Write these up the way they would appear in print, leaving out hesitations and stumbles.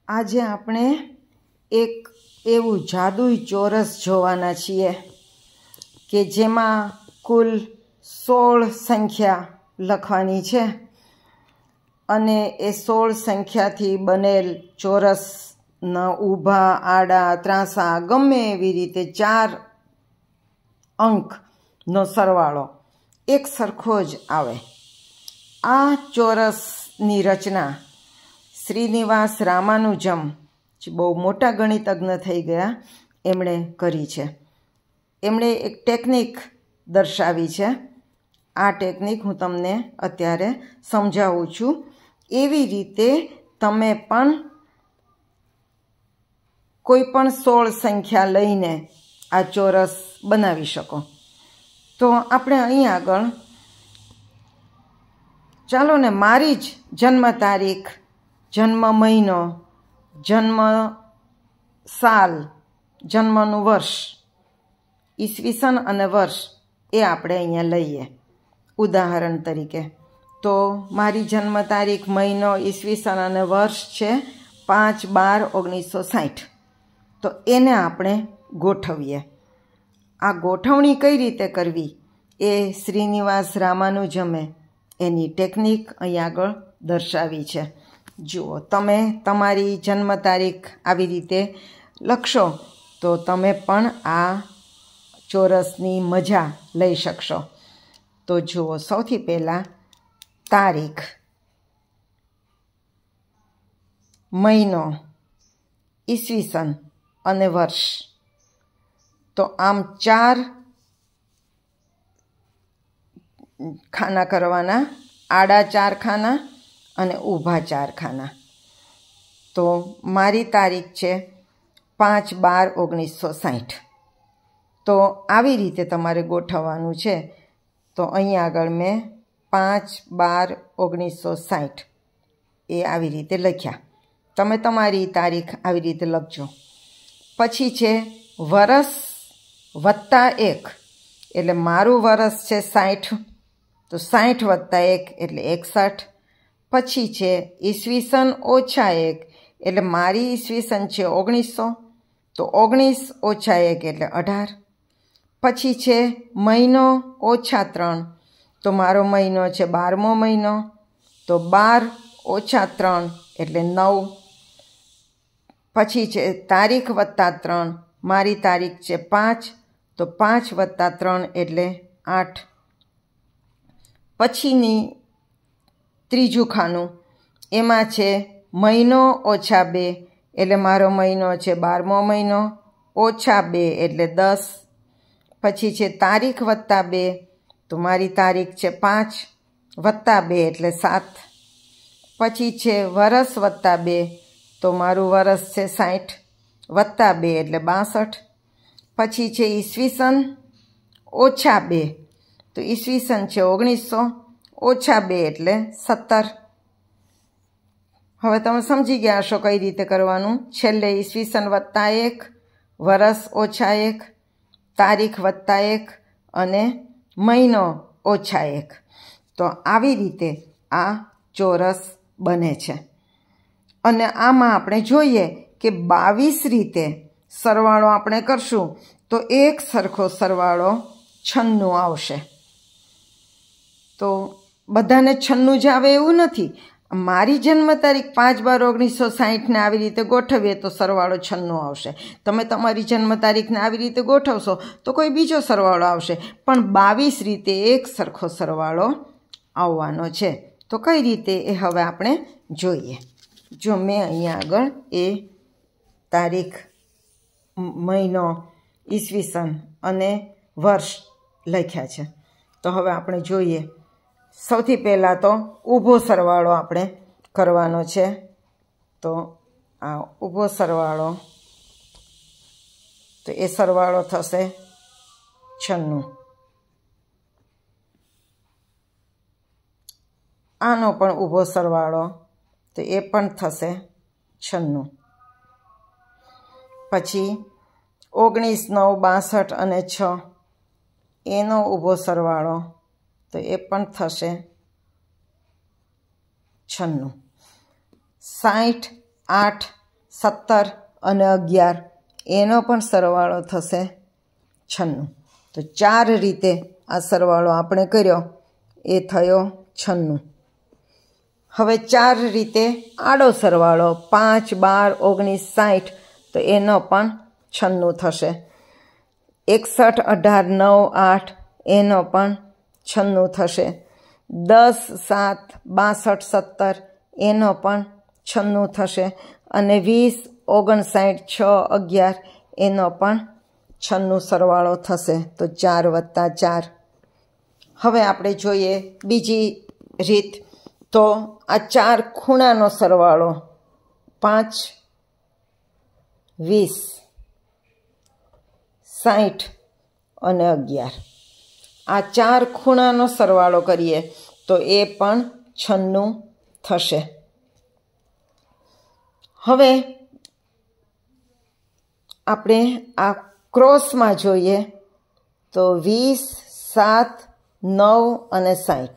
આજે આપણે એક એવું જાદુઈ ચોરસ જોવાના છીએ કે જેમાં કુલ 16 સંખ્યા લખવાની છે અને એ 16 સંખ્યાથી બનેલ ચોરસના ઊભા આડા ત્રાંસા ગમે એવી રીતે 4 અંકનો સરવાળો એક સરખો જ આવે. આ ચોરસની રચના શ્રીનિવાસ રામાનુજમ, જે બહુ મોટા ગણિતજ્ઞ થઈ ગયા, એમણે કરી છે. એમણે એક ટેકનિક દર્શાવી છે. આ ટેકનિક હું તમને અત્યારે સમજાવું છું. એવી રીતે તમે પણ કોઈ પણ 16 સંખ્યા લઈને આ ચોરસ બનાવી શકો. તો આપણે અહીં આગળ ચાલો ને મારી જ જન્મ તારીખ, જન્મ મહિનો, જન્મ સાલ, જન્મનું વર્ષ, ઈસવીસન અને વર્ષ એ આપણે અહીંયા લઈએ ઉદાહરણ તરીકે. તો મારી જન્મ તારીખ, મહિનો, ઈસવીસન અને વર્ષ છે 5/12/1960. તો એને આપણે ગોઠવીએ. આ ગોઠવણી કઈ રીતે કરવી એ શ્રીનિવાસ રામાનુજમે એની ટેકનિક અહીં આગળ દર્શાવી છે. જુઓ, તમે તમારી જન્મ તારીખ આવી રીતે લખશો તો તમે પણ આ ચોરસની મજા લઈ શકશો. તો જુઓ, સૌથી પહેલાં તારીખ, મહિનો, ઈસવીસન અને વર્ષ. તો આમ 4 ખાના કરવાના, આડા 4 ખાના અને ઊભા 4 ખાના. તો મારી તારીખ છે 5/12/1960. તો આવી રીતે તમારે ગોઠવવાનું છે. તો અહીં આગળ મેં 5/12/1960 એ આવી રીતે લખ્યા. તમે તમારી તારીખ આવી રીતે લખજો. પછી છે વરસ +1, એટલે મારું વરસ છે 60, તો 60 + 1 એટલે 61. પછી છે ઈસવીસન -1, એટલે મારી ઈસવીસન છે 1900, તો 19 - 1 એટલે 18. પછી છે મહિનો -3, તો મારો મહિનો છે 12મો મહિનો, તો 12 - 3 એટલે 9. પછી છે તારીખ +3, મારી તારીખ છે 5, તો 5 + 3 એટલે 8. પછીની ત્રીજું ખાનું, એમાં છે મહિનો -2, એટલે મારો મહિનો છે 12મો મહિનો, -2 એટલે 10. પછી છે તારીખ +2, તો મારી તારીખ છે 5 +2 એટલે 7. પછી છે વરસ +2, તો મારું વરસ છે 60 +2 એટલે 62. પછી છે ઈસવીસન -2, તો ઈસવીસન છે 1900, -2 એટલે 17. હવે તમે સમજી ગયા હશો કઈ રીતે કરવાનું. છેલ્લે ઈસવીસન +1, વરસ -1, તારીખ +1 અને મહિનો -1. તો આવી રીતે આ ચોરસ બને છે. અને આમાં આપણે જોઈએ કે 22 રીતે સરવાળો આપણે કરશું તો એક સરખો સરવાળો 96 આવશે. તો બધાને 96 જ આવે એવું નથી. મારી જન્મ તારીખ 5/12/1960 આવી રીતે ગોઠવીએ તો સરવાળો 96 આવશે. તમે તમારી જન્મ તારીખને આવી રીતે ગોઠવશો તો કોઈ બીજો સરવાળો આવશે. પણ 22 રીતે એક સરખો સરવાળો આવવાનો છે. તો કઈ રીતે એ હવે આપણે જોઈએ. જો મેં અહીંયા આગળ એ તારીખ, મહિનો, ઈસવીસન અને વર્ષ લખ્યા છે. તો હવે આપણે જોઈએ. સૌથી પહેલાં તો ઊભો સરવાળો આપણે કરવાનો છે. તો આ ઊભો સરવાળો, તો એ સરવાળો થશે 96. આનો પણ ઊભો સરવાળો, તો એ પણ થશે 96. પછી 19, 9, 62 અને 6 એનો ઊભો સરવાળો, તો એ પણ થશે 96. 60, 8 17 અને 11 એનો પણ સરવાળો થશે 96. તો 4 રીતે આ સરવાળો આપણે કર્યો, એ થયો 96. હવે 4 રીતે આડો સરવાળો 5, 12, 19, 60, તો એનો પણ 96 થશે. 61, 18, 9, 8 એનો પણ 96 થશે. 10, 7, 62, 17 એનો પણ 96 થશે. અને 20, 59, 6, 11 એનો પણ 96 સરવાળો થશે. તો 4 વત્તા 4. હવે આપણે જોઈએ બીજી રીત. તો આ 4 ખૂણાનો સરવાળો 5, 20, 60 અને 11. આ 4 ખૂણાનો સરવાળો કરીએ તો એ પણ 96 થશે. હવે આપણે આ ક્રોસમાં જોઈએ તો 20, 7, 9 અને 60.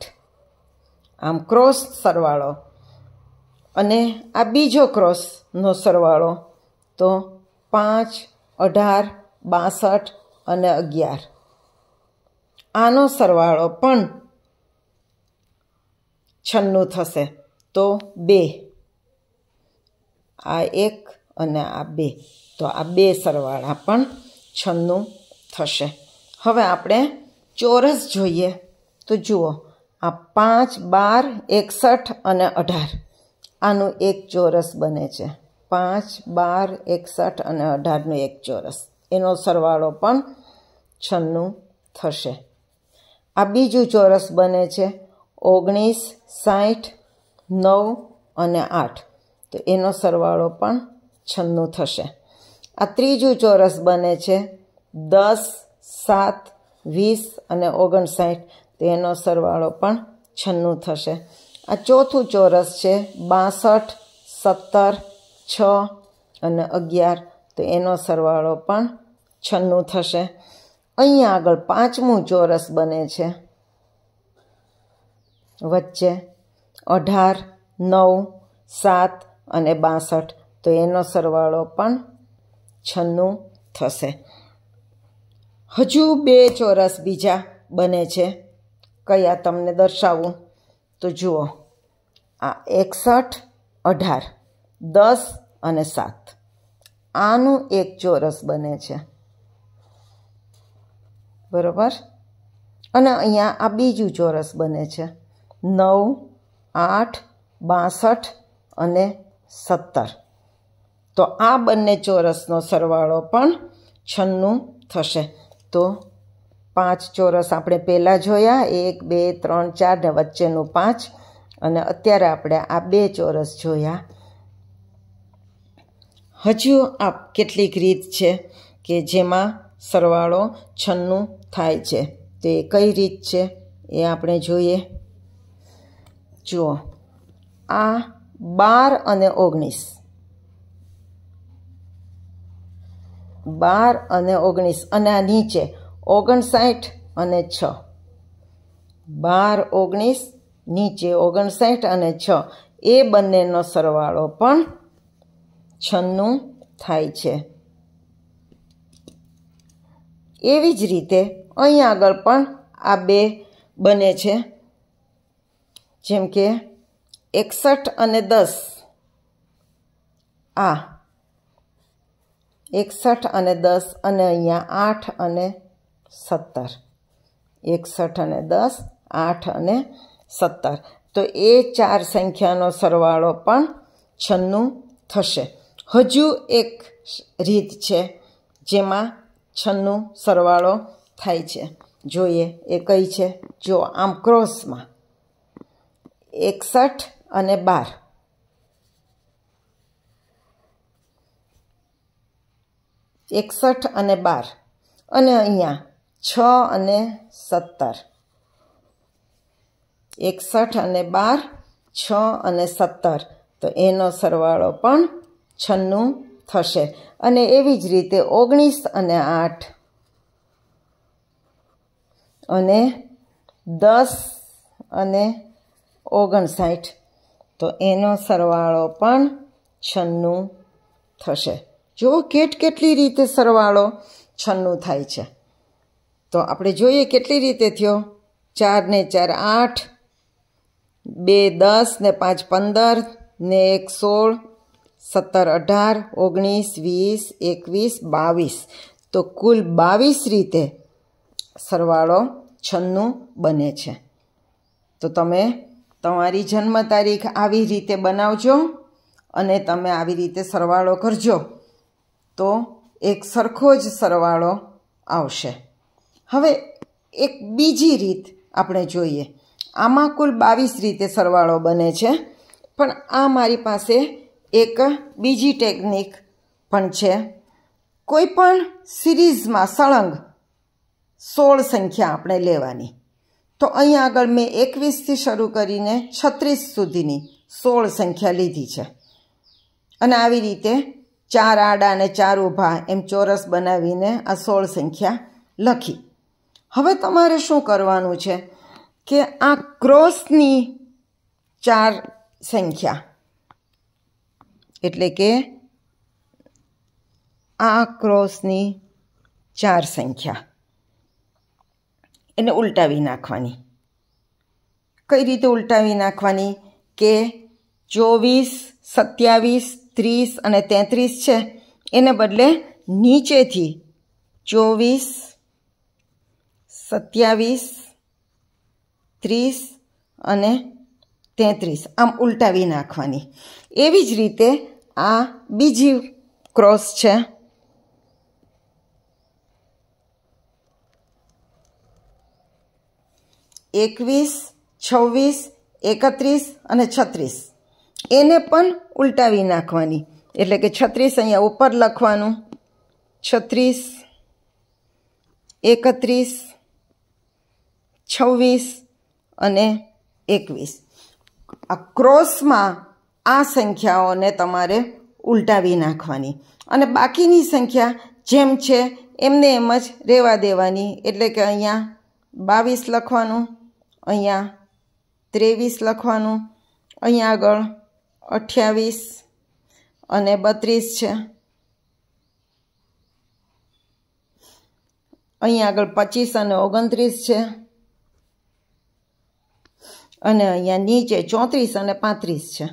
આમ ક્રોસ સરવાળો. અને આ બીજો ક્રોસનો સરવાળો તો 5, 18, 62 અને 11. આનો સરવાળો પણ 96 થશે. તો 2, આ 1 અને આ 2, તો આ 2 સરવાળા પણ 96 થશે. હવે આપણે ચોરસ જોઈએ તો જુઓ, આ 5, 12, 61 અને 18 આનું એક ચોરસ બને છે. 5, 12, 61 અને 18નું એક ચોરસ, એનો સરવાળો પણ 96 થશે. આ બીજું ચોરસ બને છે 19, 60, 9 અને 8, તો એનો સરવાળો પણ 96 થશે. આ ત્રીજું ચોરસ બને છે 10, 7, 20 અને 59, તો એનો સરવાળો પણ 96 થશે. આ ચોથું ચોરસ છે 62, 17, 6 અને 11, તો એનો સરવાળો પણ 96 થશે. અહીંયા આગળ પાંચમું ચોરસ બને છે વચ્ચે 18, 9, 7 અને 62, તો એનો સરવાળો પણ 96 થશે. હજુ 2 ચોરસ બીજા બને છે. કયા તમને દર્શાવું તો જુઓ, આ 61, 18, 10 અને 7 આનું એક ચોરસ બને છે, બરોબર. અને અહીંયા આ બીજું ચોરસ બને છે 9, 8, 62 અને 17, તો આ બંને ચોરસનો સરવાળો પણ 96 થશે. તો 5 ચોરસ આપણે પહેલાં જોયા, 1, 2, 3, 4 ને વચ્ચેનું 5, અને અત્યારે આપણે આ 2 ચોરસ જોયા. હજુ આ કેટલીક રીત છે કે જેમાં સરવાળો 96 થાય છે. તે કઈ રીત છે એ આપણે જોઈએ. જુઓ, આ 12 અને 19, 12 અને 19, અને આ નીચે 59 અને 6, 12, 19, નીચે 59 અને 6, એ બંનેનો સરવાળો પણ 96 થાય છે. એવી જ રીતે અહીં આગળ પણ આ 2 બને છે, જેમ કે 61 અને 10, આ 61 અને 10, અને અહીંયા 8 અને 17, 61 અને 10, 8 અને 17, તો એ 4 સંખ્યાનો સરવાળો પણ 96 થશે. હજુ એક રીત છે જેમાં 96 સરવાળો થાય છે. જોઈએ એ કઈ છે. જો આમ ક્રોસમાં 61 અને 12, 61 અને 12, અને અહીંયા 6 અને 17, 61 અને 12, 6 અને 17, તો એનો સરવાળો પણ 96 થશે. અને એવી જ રીતે 19 અને 8, અને 10 અને 59, તો એનો સરવાળો પણ 96 થશે. જુઓ કેટલી રીતે સરવાળો 96 થાય છે. તો આપણે જોઈએ કેટલી રીતે થયો. 4 ને 4 8, 2 10 ને 5 15 ને 1 16, 17 18, 19 20 21 22. તો કુલ 22 રીતે સરવાળો 96 બને છે. તો તમે તમારી જન્મ તારીખ આવી રીતે બનાવજો અને તમે આવી રીતે સરવાળો કરજો તો એક સરખો જ સરવાળો આવશે. હવે એક બીજી રીત આપણે જોઈએ. આમાં કુલ 22 રીતે સરવાળો બને છે, પણ આ મારી પાસે એક બીજી ટેકનિક પણ છે. કોઈ પણ સિરીઝમાં સળંગ 16 સંખ્યા આપણે લેવાની. તો અહીંયા આગળ મેં 21થી શરૂ કરીને 36 સુધીની 16 સંખ્યા લીધી છે અને આવી રીતે 4 આડા અને 4 ઊભા એમ ચોરસ બનાવીને આ 16 સંખ્યા લખી. હવે તમારે શું કરવાનું છે કે આ ક્રોસની 4 સંખ્યા, એટલે કે આ ક્રોસની 4 સંખ્યા એને ઉલટાવી નાખવાની. કઈ રીતે ઉલટાવી નાખવાની કે 24 27 30 અને 33 છે એને બદલે નીચેથી 24 27 30 અને 33 આમ ઉલટાવી નાખવાની. એવી જ રીતે આ બીજી ક્રોસ છે. 21 26 31 અને 36 એને પણ ઉલટાવી નાખવાની. એટલે કે 36 અહીંયા ઉપર લખવાનું, 36 31 26 અને 21. આ ક્રોસમાં આ સંખ્યાઓને તમારે ઉલટાવી નાખવાની અને બાકીની સંખ્યા જેમ છે એમને એમ જ રહેવા દેવાની. એટલે કે અહીંયા 22 લખવાનું, અહીંયા 23 લખવાનું, અહીંયા આગળ 28 અને 32 છે, અહીંયા આગળ 25 અને 29 છે અને અહીંયા નીચે 34 અને 35 છે.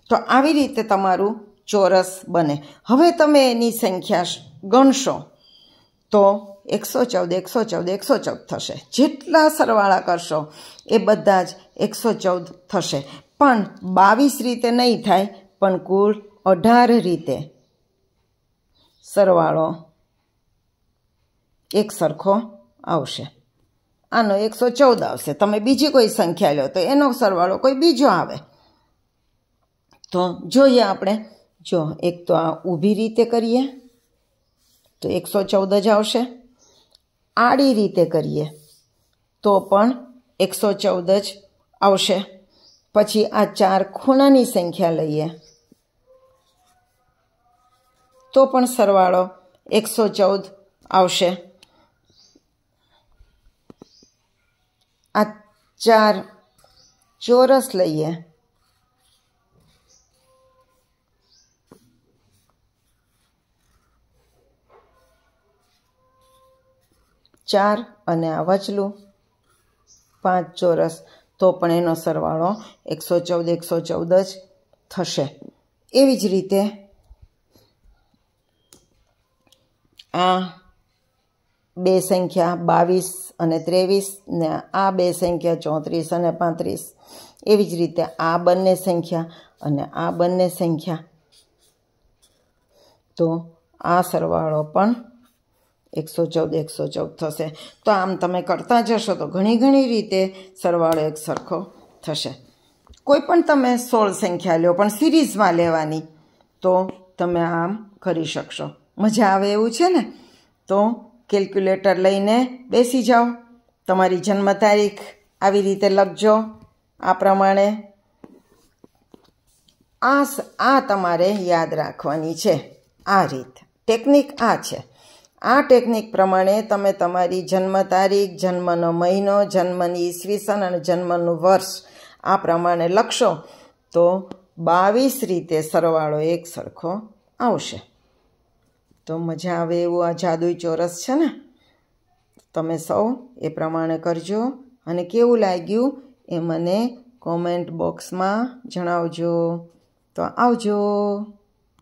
તો આવી રીતે તમારું ચોરસ બને. હવે તમે એની સંખ્યા ગણશો તો 114 114 114 થશે. જેટલા સરવાળા કરશો એ બધા જ 114 થશે. પણ 22 રીતે નહીં થાય, પણ કુલ 18 રીતે સરવાળો એક સરખો આવશે. આનો 114 આવશે. તમે બીજી કોઈ સંખ્યા લો તો એનો સરવાળો કોઈ બીજો આવે. તો જોઈએ આપણે. જો એક તો આ ઊભી રીતે કરીએ તો 114 જ આવશે. આડી રીતે કરીએ તો પણ 114 જ આવશે. પછી આ 4 ખૂણાની સંખ્યા લઈએ તો પણ સરવાળો 114 આવશે. આ 4 ચોરસ લઈએ ચાર અને આ વચલું 5 ચોરસ તો પણ એનો સરવાળો 114 114 જ થશે. એવી જ રીતે આ 2 સંખ્યા 22 અને 23 ને આ 2 સંખ્યા 34 અને 35. એવી જ રીતે આ બંને સંખ્યા અને આ બંને સંખ્યા. તો આ સરવાળો પણ 114 114 થશે. તો આમ તમે કરતા જશો તો ઘણી રીતે સરવાળો એક સરખો થશે. કોઈ પણ તમે 16 સંખ્યા લો પણ સિરીઝમાં લેવાની તો તમે આમ કરી શકશો. મજા આવે એવું છે ને? તો કેલ્ક્યુલેટર લઈને બેસી જાઓ, તમારી જન્મ તારીખ આવી રીતે લખજો. આ પ્રમાણે આ તમારે યાદ રાખવાની છે. આ રીત ટેકનિક આ છે. આ ટેકનિક પ્રમાણે તમે તમારી જન્મ તારીખ, જન્મનો મહિનો, જન્મની ઈસવીસન અને જન્મનું વર્ષ આ પ્રમાણે લખશો તો 22 રીતે સરવાળો એક સરખો આવશે. તો મજા આવે એવું આ જાદુઈ ચોરસ છે ને. તમે સૌ એ પ્રમાણે કરજો અને કેવું લાગ્યું એ મને કોમેન્ટ બોક્સમાં જણાવજો. તો આવજો.